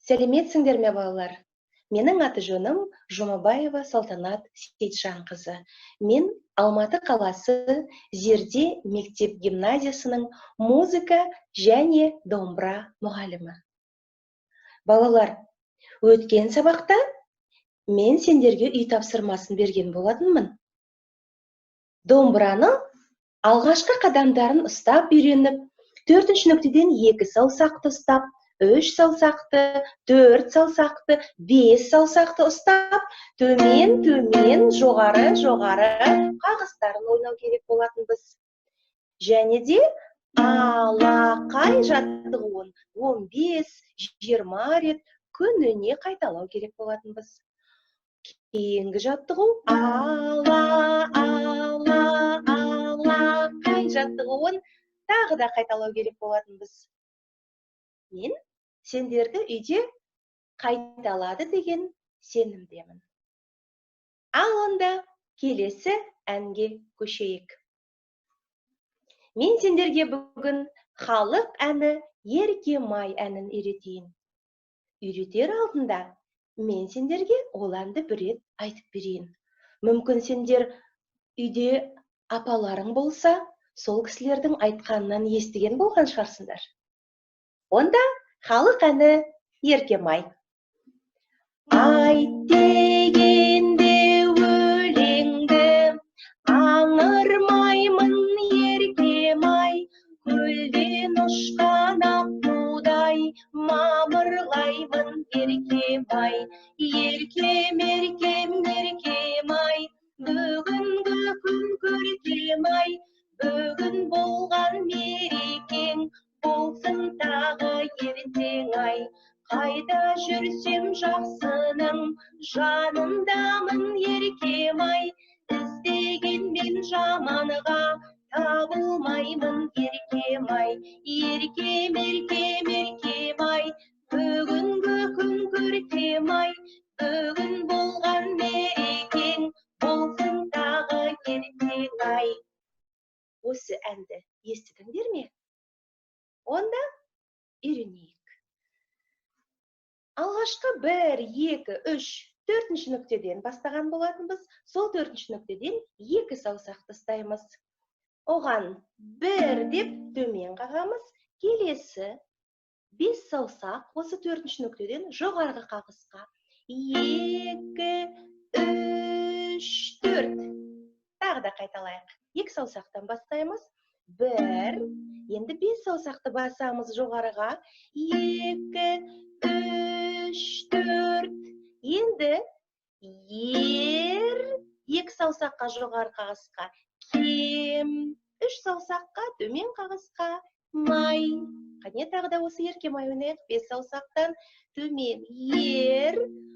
Сәлеметсіңдер ме, балалар? Менің аты жөнім Жұмабаева Салтанат Сейітжанқызы. Мен Алматы қаласы Зерде мектеп-гимназиясының музыка және домбыра мұғалімі. Балалар, өткен сабақта мен сендерге үй тапсырмасын берген болатынмын. Домбыраны алғашқы қадамдарын ұстап үйреніп, 4-ші нүктеден 2 саусақты ұстап, 3 саусақты, 4 саусақты, 5 саусақты ұстап, төмен, жоғары қағыстарын ойнау керек болатынбыз. Және де алақай жаттығуын 15-20 рет күніне қайталау керек болатынбыз. Кейінгі жаттығу алақай жаттығуын тағы да қайталау керек болатынбыз. Мен сендерді үйде қайталады деген сенімдемін. Ал онда келесі әнге көшейік. Мен сендерге бүгін халық әні Еркемай әнін үйретейін. Үйретер алдында мен сендерге ол әнді бір рет айтып берейін. Мүмкін сендер үйде апаларың болса, сол кісілердің айтқанынан естіген болған шығарсыңдар. Онда халық әні Еркемай. Айт дегенде өлеңді, аңырмаймын Еркемай, көлден ұшқан аққудай, мамырлаймын Еркемай. Еркем, Еркемай, бүгінгі күн көркемай, бүгін болған мерекең болсын тағы ертең-ай. Қайда жүрсем жақсының жанындамын Еркемай, іздегенмен жаманға табылмаймын Еркемай. Еркем, Еркемай, бүгінгі күн көркемай, бүгін болған мерекең болсын тағы ертең-ай. Осы әнді естідіңдер ме? Онда үйренейік. Алғашқы 1, 2, 3, 4-ші нүктеден бастаған болатынбыз. Сол 4-ші нүктеден 2 саусақты ұстаймыз. Оған 1 деп төмен қағамыз. Келесі 5 саусақ осы 4-ші нүктеден жоғарғы қағысқа. 2, 3, 4. Тағы да қайталайық. 2 саусақтан бастаймыз. 1, енді 5 саусақты басамыз жоғарыға. 2, 3, 4. Енді ер 2 саусаққа жоғары қағысқа. Кем 3 саусаққа төмен қағысқа. Май. Қане тағы да осы Еркемай ойнайық. 5 саусақтан төмен. Ер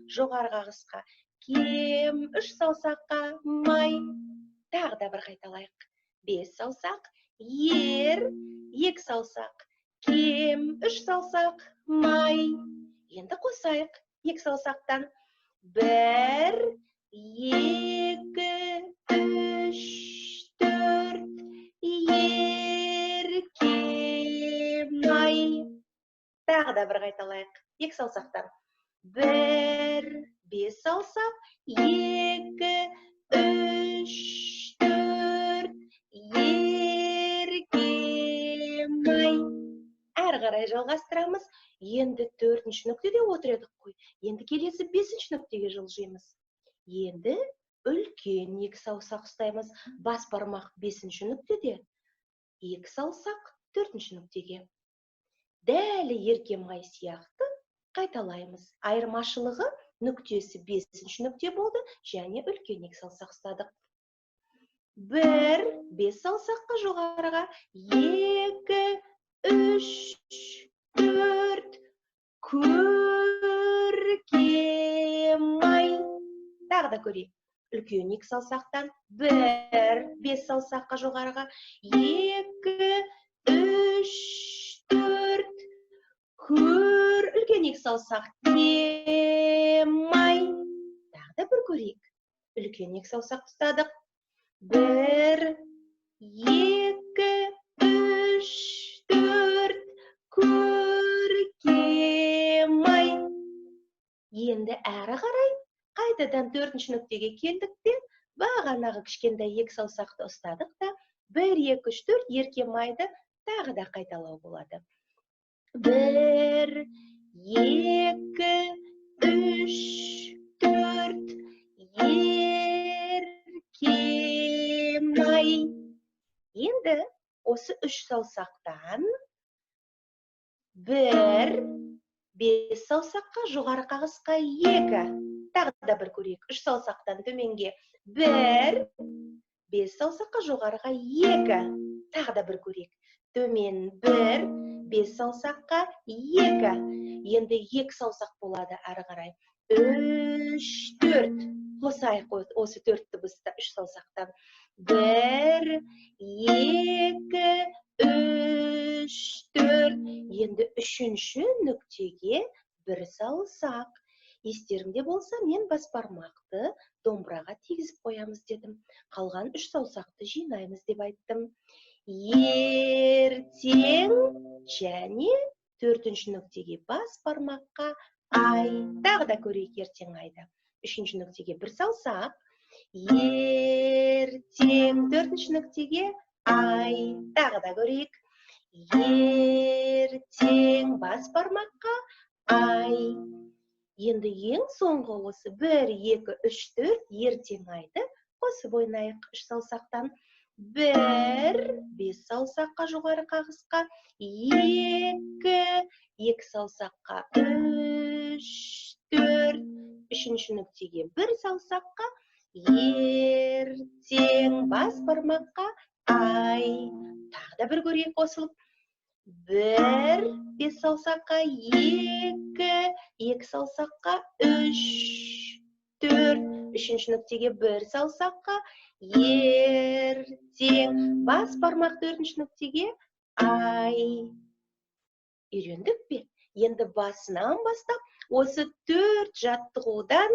жоғары қағысқа. Кем 3 саусаққа. Май. Тағы да бір қайталайық. 5 саусақ. Ер 2 саусақ. Кем 3 саусақ. Май. Енді қосайық. 2 саусақтан. 1, 2, 3, 4. Еркемай. Тағы да бір қайталайық. 2 саусақтан. 1, 5 саусақ. 2, 3, 4. Еркемай. Әрі қарай жалғастырамыз. Енді 4-ші нүктеде отырдық қой. Енді келесі 5-ші нүктеге жылжимыз. Енді үлкен 2 саусақ ұстаймыз. Бас бармақ 5-ші нүктеде. 2 саусақ 4-ші нүктеге. Дәл Еркемай сияқты қайталаймыз. Айырмашылығы нүктесі 5-ші нүкте болды және үлкен 2 саусақ ұстадық. 1, 5 саусаққа жоғарыға. 2, 3, 4. Көркемай. Тағы да көрейік. Үлкен 2 саусақтан. 1, 5 саусаққа жоғарыға. 2, 3, 4. Үлкен 2 саусақ. Кемай. Тағы да бір көрейік. Үлкен 2 саусақ ұстадық. 1, 2, 3, 4. Көркемай. Енді әрі қарай қайтадан 4-ші нүктеге келдік те, бағанағы кішкентай 2 саусақты ұстадық та, 1, 2, 3, 4 еркемайды тағы да қайталау болады. 1, 2, 3, 4 еркемай. Енді осы 3 саусақтан 1, 5 саусаққа жоғары қағысқа 2. Тағы да бір көрейік. 3 саусақтан төменге 1, 5 саусаққа жоғарыға 2. Тағы да бір көрейік. Төмен 1, 5 саусаққа 2. Енді 2 саусақ болады әрі қарай. 3, 4. Қосайық осы 4 дыбысты 3 саусақтан. 1, 2, 3, 4. Енді 3-ші нүктеге 1 саусақ. Естеріңде болса, мен бас бармақты домбыраға тигізіп қоямыз дедім. Қалған 3 саусақты жинаймыз деп айттым. Ертең және 4-ші нүктеге бас бармаққа ай. Тағы да көрейік ертең айды. 3-ші нүктеге 1 саусақ. Ертең 4-ші нүктеге ай. Тағы да көрейік. Ертең бас бармаққа ай. Енді ең соңғы осы 1, 2, 3, 4 ертең айды қосып ойнайық 3 саусақтан. 1, 5 саусаққа жоғары қағысқа, 2, 2 саусаққа, 3, 4, 3-ші нүктеге 1 саусаққа, ертең бас бармаққа ай. Тағы да бір көрейік қосылып. 1, 5 саусаққа, 2 саусаққа, 3, 4, 3-ші нүктеге 1 саусаққа, ертең бас бармақ 4-ші нүктеге ай. Үйрендік пе? Енді басынан бастап осы 4 жаттығудан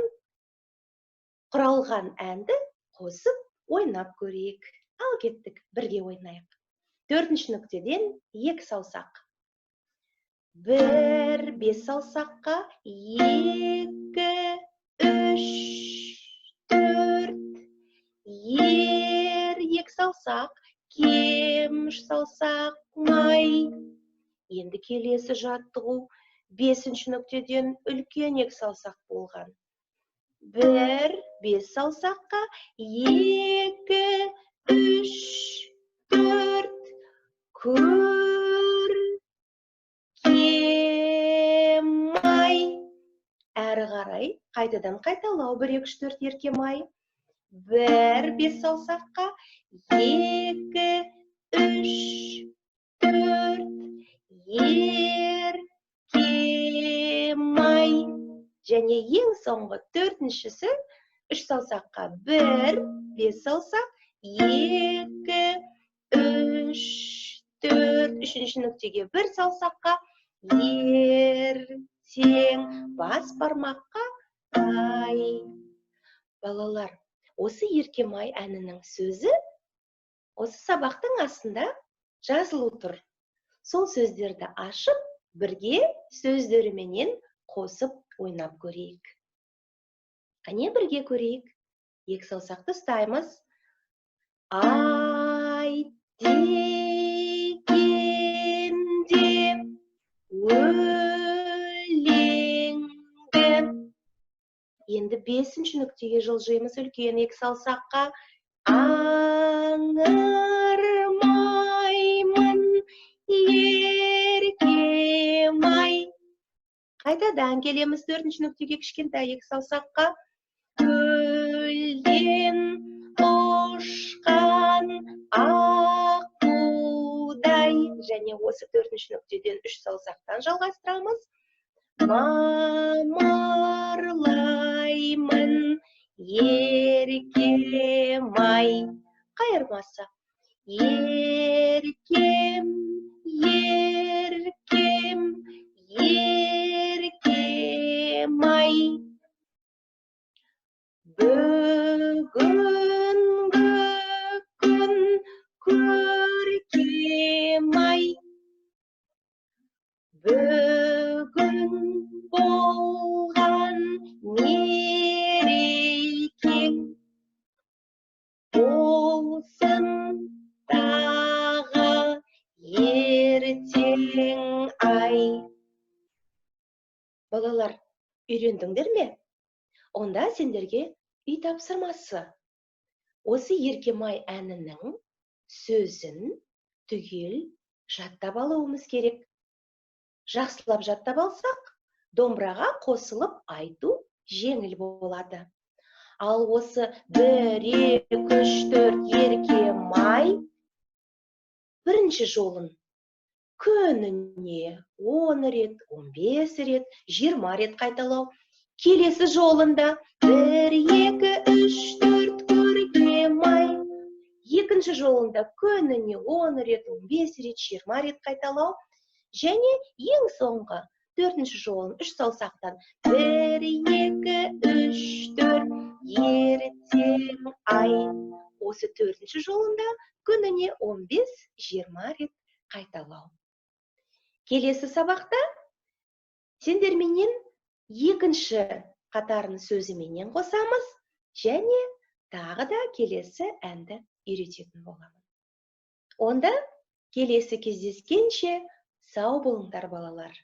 құралған әнді қосып ойнап көрейік. Ал кеттік, бірге ойнайық. 4-ші нүктеден 2 саусақ. 1, 5 саусаққа, 2, 3, 4. 2 саусақ, кем 3 саусақ, май. Енді келесі жаттығу 5-ші нүктеден үлкен 2 саусақ болған. 1, 5 саусаққа, 2, 3, 4. Көркемай. Әрі қарай қайтадан қайталау 1, 2, 3, 4 еркемай. 1, 5 саусаққа, 2, 3, 4. Еркемай. Және ең соңғы 4-шісі 3 саусаққа, 1, 5 саусақ, 2, 3, 4. 3-ші нүктеге 1 саусаққа, ертең бас бармаққа ай. Балалар, осы еркемай әнінің сөзі осы сабақтың астында жазылу тұр. Сол сөздерді ашып, бірге сөздеріменен қосып ойнап көрейік. Қане бірге көрейік. 2 саусақты ұстаймыз. Ай дегенде өлеңді. Енді 5-ші нүктеге жылжимыз үлкен 2 саусаққа. Аңырмаймын еркемай. Қайтадан келеміз 4-ші нүктеге кішкентай 2 саусаққа. Көлден ұшқан аққудай. Және осы 4-ші нүктеден 3 саусақтан жалғастырамыз. Мамырлаймын еркемай. Қайырмасы. Еркем, еркем, еркемай. Бүгінгі күн көркемай. Бүгін болған Балалар, үйрендіңдер ме? Онда сендерге үй тапсырмасы. Осы Еркемай әнінің сөзін түгел жаттап алуымыз керек. Жақсылап жаттап алсақ, домбыраға қосылып айту жеңіл болады. Ал осы 1, 2, 3, 4 Еркемай бірінші жолын күніне 10 рет, 15 рет, 20 рет қайталау. Келесі жолында 1, 2, 3, 4 Еркемай. Екінші жолында күніне 10 рет, 15 рет, 20 рет қайталау. Және ең соңғы 4-ші жолын 3 саусақтан 1, 2, 3, 4 ертең ай. Осы 4-ші жолында күніне 15-20 рет қайталау. Келесі сабақта сендерменен екінші қатарын сөзіменен қосамыз, және тағы да келесі әнді үйрететін боламын. Онда келесі кездескенше сау болыңдар балалар.